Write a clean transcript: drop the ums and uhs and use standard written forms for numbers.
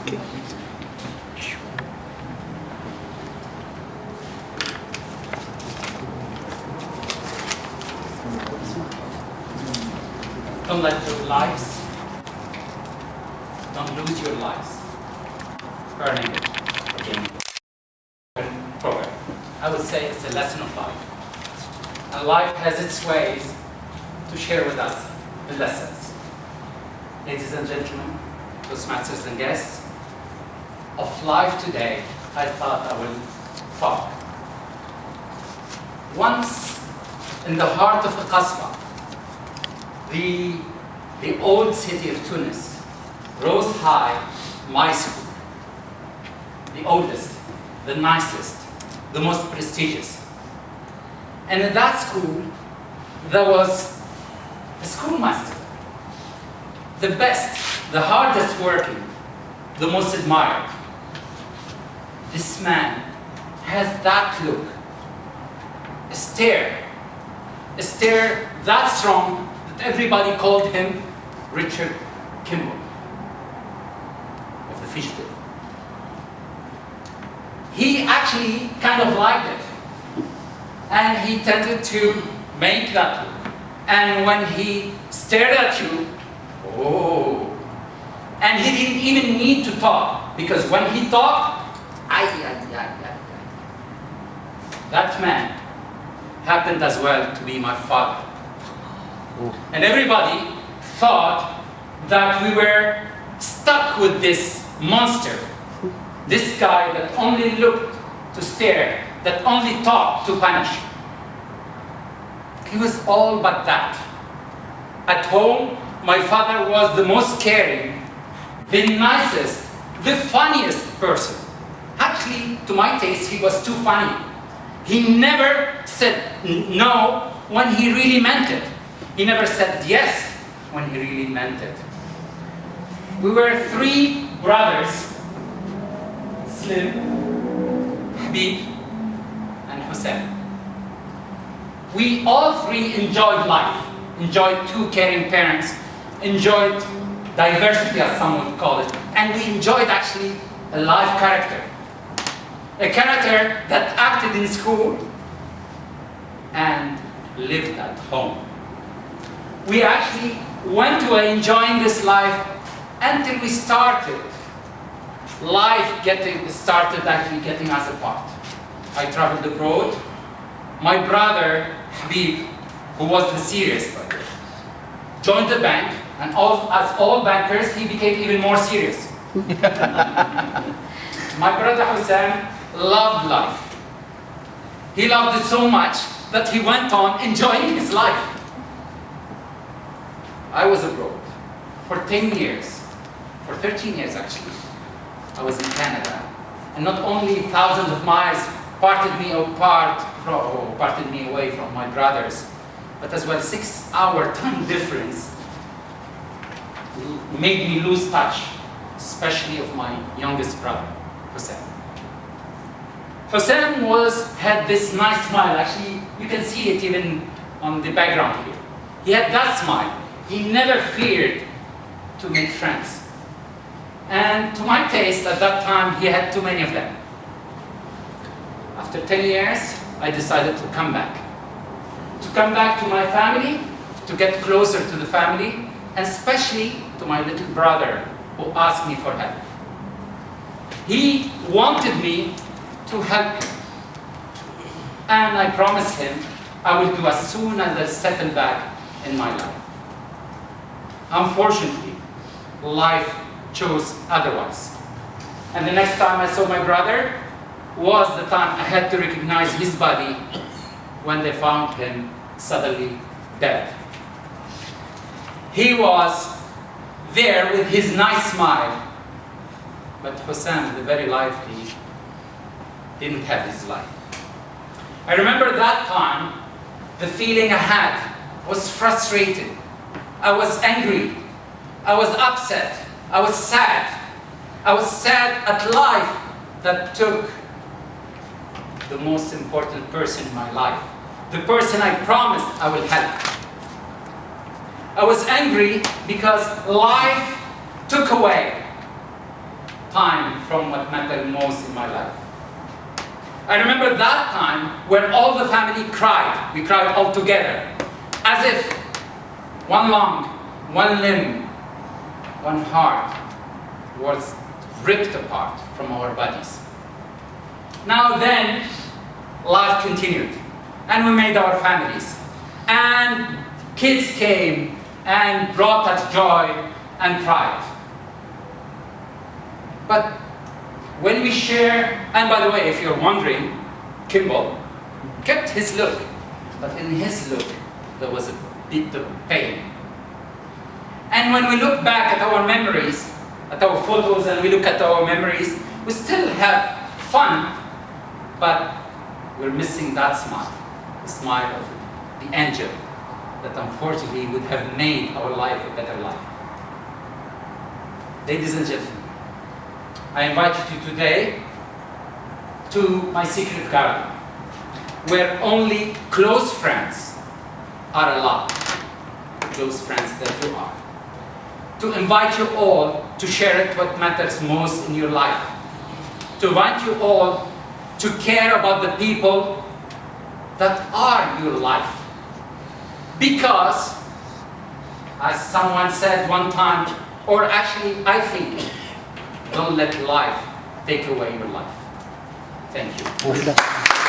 Don't let your lives, don't lose your lives earning it again. Program. I would say it's a lesson of life. And life has its ways to share with us the lessons. Ladies and gentlemen, Toastmasters and guests, of life today, I thought I will talk. Once in the heart of the Qasba, the old city of Tunis, rose high my school. The oldest, the nicest, the most prestigious. And in that school, there was a schoolmaster, the best, the hardest working, the most admired. This man has that look, a stare that strong that everybody called him Richard Kimball of the fish bowl. He actually kind of liked it, and he tended to make that look. And when he stared at you, oh, and he didn't even need to talk, because when he talked, that man happened as well to be my father. And everybody thought that we were stuck with this monster, this guy that only looked to stare, that only talked to punish. He was all but that. At home, my father was the most caring, the nicest, the funniest person. Actually, to my taste, he was too funny. He never said no when he really meant it. He never said yes when he really meant it. We were three brothers, Slim, Habib, and Hussein. We all three enjoyed life, enjoyed two caring parents, enjoyed diversity, as some would call it, and we enjoyed actually a live character. A character that acted in school and lived at home. We actually went to enjoying this life until we started. Life started actually getting us apart. I traveled abroad. My brother, Habib, who was the serious brother, joined the bank, and as all bankers, he became even more serious. My brother Hussein loved life. He loved it so much that he went on enjoying his life. I was abroad for 10 years, for 13 years actually. I was in Canada, and not only thousands of miles parted me away from my brothers, but as well 6-hour time difference made me lose touch, especially of my youngest brother, Hussein. Hussein had this nice smile. Actually, you can see it even on the background here. He had that smile. He never feared to make friends. And to my taste, at that time, he had too many of them. After 10 years, I decided to come back. To come back to my family, to get closer to the family, and especially to my little brother, who asked me for help. He wanted me to help him. And I promised him I will do as soon as I settle back in my life. Unfortunately, life chose otherwise. And the next time I saw my brother was the time I had to recognize his body when they found him suddenly dead. He was there with his nice smile, but Hussein, the very lively, didn't have his life. I remember that time, the feeling I had was frustrated. I was angry. I was upset. I was sad. I was sad at life that took the most important person in my life, the person I promised I would help. I was angry because life took away time from what mattered most in my life. I remember that time when all the family cried. We cried all together, as if one lung, one limb, one heart was ripped apart from our bodies. Now then, life continued, and we made our families, and kids came and brought us joy and pride. But when we share, and by the way, if you're wondering, Kimball kept his look, but in his look there was a bit of pain. And when we look back at our memories, at our photos, and we look at our memories, we still have fun, but we're missing that smile, the smile of the angel that unfortunately would have made our life a better life. Ladies and gentlemen, I invite you today to my secret garden, where only close friends are allowed, close friends that you are. To invite you all to share it what matters most in your life. To invite you all to care about the people that are your life. Because, as someone said one time, or actually I think, don't let life take away your life. Thank you.